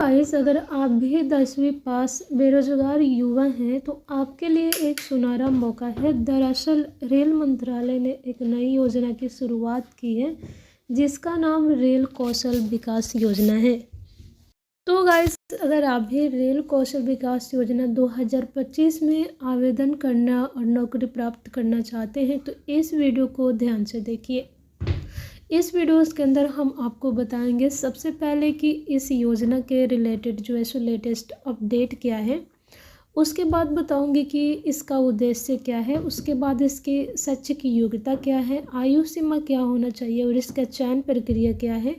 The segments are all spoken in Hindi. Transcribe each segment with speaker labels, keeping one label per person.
Speaker 1: गाइस, अगर आप भी 10वीं पास बेरोजगार युवा हैं तो आपके लिए एक सुनहरा मौका है। दरअसल रेल मंत्रालय ने एक नई योजना की शुरुआत की है जिसका नाम रेल कौशल विकास योजना है। तो गाइस, अगर आप भी रेल कौशल विकास योजना 2025 में आवेदन करना और नौकरी प्राप्त करना चाहते हैं तो इस वीडियो को ध्यान से देखिए। इस वीडियोस के अंदर हम आपको बताएंगे सबसे पहले कि इस योजना के रिलेटेड जो है सो लेटेस्ट अपडेट क्या है। उसके बाद बताऊंगी कि इसका उद्देश्य क्या है। उसके बाद इसकी शैक्षिक योग्यता क्या है, आयु सीमा क्या होना चाहिए और इसका चयन प्रक्रिया क्या है।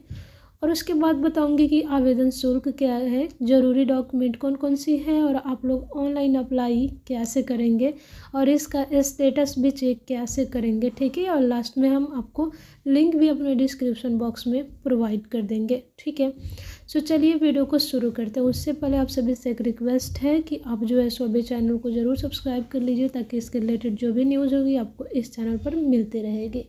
Speaker 1: और उसके बाद बताऊंगी कि आवेदन शुल्क क्या है, ज़रूरी डॉक्यूमेंट कौन कौन सी है और आप लोग ऑनलाइन अप्लाई कैसे करेंगे और इसका स्टेटस भी चेक कैसे करेंगे, ठीक है। और लास्ट में हम आपको लिंक भी अपने डिस्क्रिप्शन बॉक्स में प्रोवाइड कर देंगे, ठीक है। सो चलिए वीडियो को शुरू करते हैं। उससे पहले आप सभी से एक रिक्वेस्ट है कि आप जो है सो अभी चैनल को ज़रूर सब्सक्राइब कर लीजिए ताकि इसके रिलेटेड जो भी न्यूज़ होगी आपको इस चैनल पर मिलती रहेगी।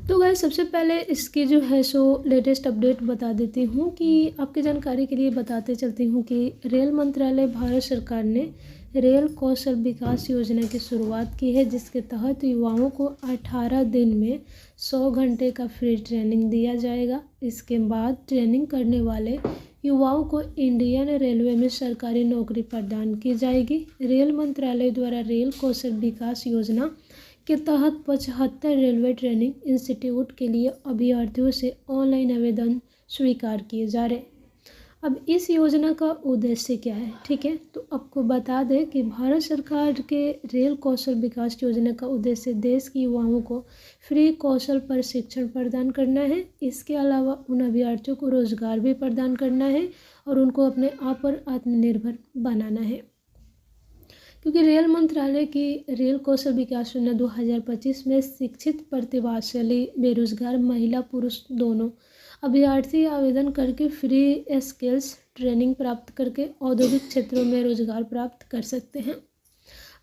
Speaker 1: तो गाइस, सबसे पहले इसकी जो है सो लेटेस्ट अपडेट बता देती हूँ कि आपकी जानकारी के लिए बताते चलती हूँ कि रेल मंत्रालय भारत सरकार ने रेल कौशल विकास योजना की शुरुआत की है जिसके तहत युवाओं को 18 दिन में 100 घंटे का फ्री ट्रेनिंग दिया जाएगा। इसके बाद ट्रेनिंग करने वाले युवाओं को इंडियन रेलवे में सरकारी नौकरी प्रदान की जाएगी। रेल मंत्रालय द्वारा रेल कौशल विकास योजना के तहत 75 रेलवे ट्रेनिंग इंस्टीट्यूट के लिए अभ्यर्थियों से ऑनलाइन आवेदन स्वीकार किए जा रहे। अब इस योजना का उद्देश्य क्या है, ठीक है। तो आपको बता दें कि भारत सरकार के रेल कौशल विकास योजना का उद्देश्य देश के युवाओं को फ्री कौशल प्रशिक्षण प्रदान करना है। इसके अलावा उन अभ्यर्थियों को रोजगार भी प्रदान करना है और उनको अपने आप पर आत्मनिर्भर बनाना है। क्योंकि रेल मंत्रालय की रेल कौशल विकास योजना 2025 में शिक्षित प्रतिभाशाली बेरोजगार महिला पुरुष दोनों अभ्यर्थी आवेदन करके फ्री स्किल्स ट्रेनिंग प्राप्त करके औद्योगिक क्षेत्रों में रोजगार प्राप्त कर सकते हैं।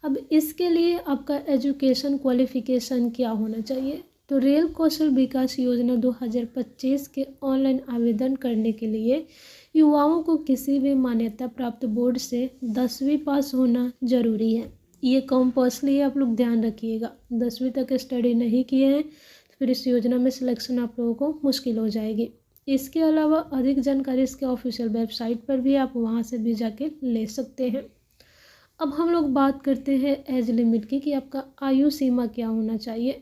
Speaker 1: अब इसके लिए आपका एजुकेशन क्वालिफिकेशन क्या होना चाहिए। तो रेल कौशल विकास योजना 2025 के ऑनलाइन आवेदन करने के लिए युवाओं को किसी भी मान्यता प्राप्त बोर्ड से 10वीं पास होना जरूरी है। ये कंपल्सरी है, आप लोग ध्यान रखिएगा। 10वीं तक स्टडी नहीं किए हैं तो फिर इस योजना में सिलेक्शन आप लोगों को मुश्किल हो जाएगी। इसके अलावा अधिक जानकारी इसके ऑफिशियल वेबसाइट पर भी आप वहाँ से भी जाके ले सकते हैं। अब हम लोग बात करते हैं एज लिमिट की कि आपका आयु सीमा क्या होना चाहिए।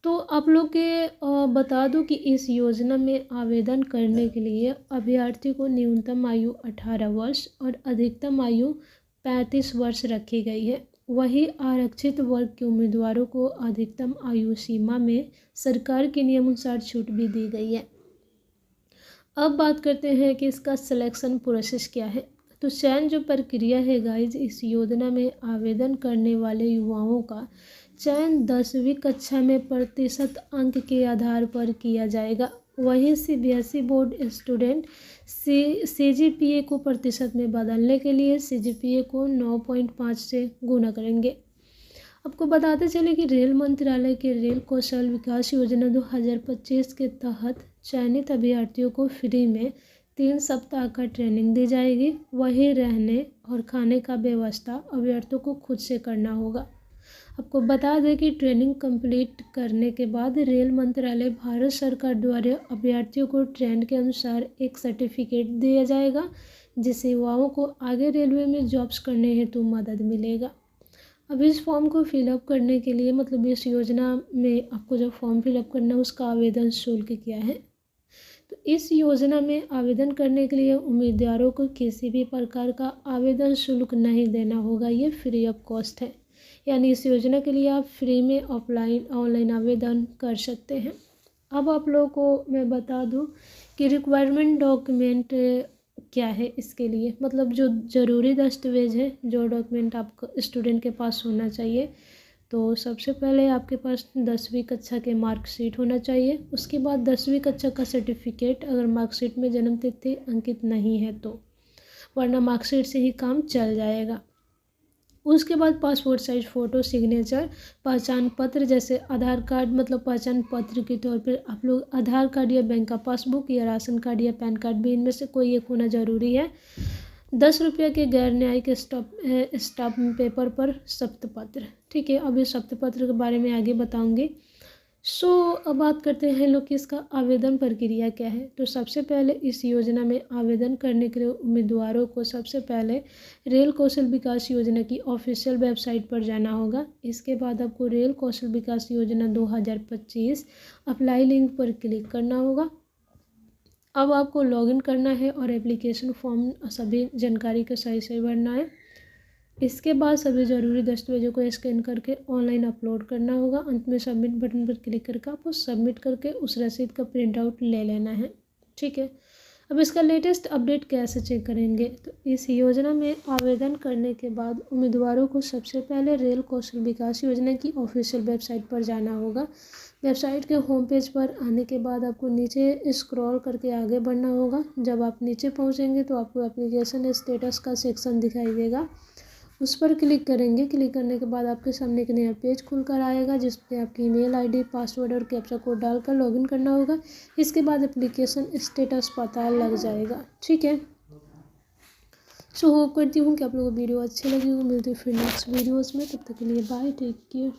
Speaker 1: तो आप लोग के बता दूं कि इस योजना में आवेदन करने के लिए अभ्यर्थी को न्यूनतम आयु 18 वर्ष और अधिकतम आयु 35 वर्ष रखी गई है। वही आरक्षित वर्ग के उम्मीदवारों को अधिकतम आयु सीमा में सरकार के नियमानुसार छूट भी दी गई है। अब बात करते हैं कि इसका सिलेक्शन प्रोसेस क्या है। तो चयन जो प्रक्रिया है गाइज, इस योजना में आवेदन करने वाले युवाओं का चयन 10वीं कक्षा में प्रतिशत अंक के आधार पर किया जाएगा। वहीं सीबीएसई बोर्ड स्टूडेंट सीजीपीए को प्रतिशत में बदलने के लिए सीजीपीए को 9.5 से गुणा करेंगे। आपको बताते चले कि रेल मंत्रालय के रेल कौशल विकास योजना 2025 के तहत चयनित अभ्यर्थियों को फ्री में 3 सप्ताह का ट्रेनिंग दी जाएगी। वहीं रहने और खाने का व्यवस्था अभ्यर्थियों को खुद से करना होगा। आपको बता दें कि ट्रेनिंग कंप्लीट करने के बाद रेल मंत्रालय भारत सरकार द्वारा अभ्यर्थियों को ट्रेंड के अनुसार एक सर्टिफिकेट दिया जाएगा जिससे युवाओं को आगे रेलवे में जॉब्स करने हेतु मदद मिलेगा। अब इस फॉर्म को फिलअप करने के लिए मतलब इस योजना में आपको जो फॉर्म फिलअप करना है उसका आवेदन शुल्क क्या है। तो इस योजना में आवेदन करने के लिए उम्मीदवारों को किसी भी प्रकार का आवेदन शुल्क नहीं देना होगा। ये फ्री ऑफ कॉस्ट है, यानी इस योजना के लिए आप फ्री में ऑनलाइन आवेदन कर सकते हैं। अब आप लोगों को मैं बता दूं कि रिक्वायरमेंट डॉक्यूमेंट क्या है इसके लिए, मतलब जो ज़रूरी दस्तावेज है, जो डॉक्यूमेंट आपको स्टूडेंट के पास होना चाहिए। तो सबसे पहले आपके पास 10वीं कक्षा के मार्कशीट होना चाहिए। उसके बाद 10वीं कक्षा का सर्टिफिकेट, अगर मार्कशीट में जन्म तिथि अंकित नहीं है तो, वरना मार्कशीट से ही काम चल जाएगा। उसके बाद पासपोर्ट साइज फ़ोटो, सिग्नेचर, पहचान पत्र जैसे आधार कार्ड, मतलब पहचान पत्र के तौर पर आप लोग आधार कार्ड या बैंक का पासबुक या राशन कार्ड या पैन कार्ड भी इनमें से कोई एक होना ज़रूरी है। 10 रुपये के गैर न्यायिक स्टाम्प पेपर पर शपथपत्र। ठीक है, अब इस शपथपत्र के बारे में आगे बताऊंगी। अब बात करते हैं लोग कि इसका आवेदन प्रक्रिया क्या है। तो सबसे पहले इस योजना में आवेदन करने के लिए उम्मीदवारों को सबसे पहले रेल कौशल विकास योजना की ऑफिशियल वेबसाइट पर जाना होगा। इसके बाद आपको रेल कौशल विकास योजना 2025 अप्लाई लिंक पर क्लिक करना होगा। अब आपको लॉगिन करना है और एप्लीकेशन फॉर्म सभी जानकारी को सही सही भरना है। इसके बाद सभी ज़रूरी दस्तावेजों को स्कैन करके ऑनलाइन अपलोड करना होगा। अंत में सबमिट बटन पर क्लिक करके आपको सबमिट करके उस रसीद का प्रिंट आउट ले लेना है। ठीक है, अब इसका लेटेस्ट अपडेट कैसे चेक करेंगे। तो इस योजना में आवेदन करने के बाद उम्मीदवारों को सबसे पहले रेल कौशल विकास योजना की ऑफिशियल वेबसाइट पर जाना होगा। वेबसाइट के होम पेज पर आने के बाद आपको नीचे स्क्रॉल करके आगे बढ़ना होगा। जब आप नीचे पहुंचेंगे तो आपको एप्लीकेशन स्टेटस का सेक्शन दिखाई देगा, उस पर क्लिक करेंगे। क्लिक करने के बाद आपके सामने एक नया पेज खुलकर आएगा जिस पे आपकी ईमेल आईडी, पासवर्ड और कैप्चा कोड डालकर लॉगिन करना होगा। इसके बाद एप्लीकेशन स्टेटस पता लग जाएगा। ठीक है, होप करती हूँ कि आप लोगों को वीडियो अच्छी लगी हो। मिलती है फिर नेक्स्ट वीडियोस में, तब तक के लिए बाय, टेक केयर।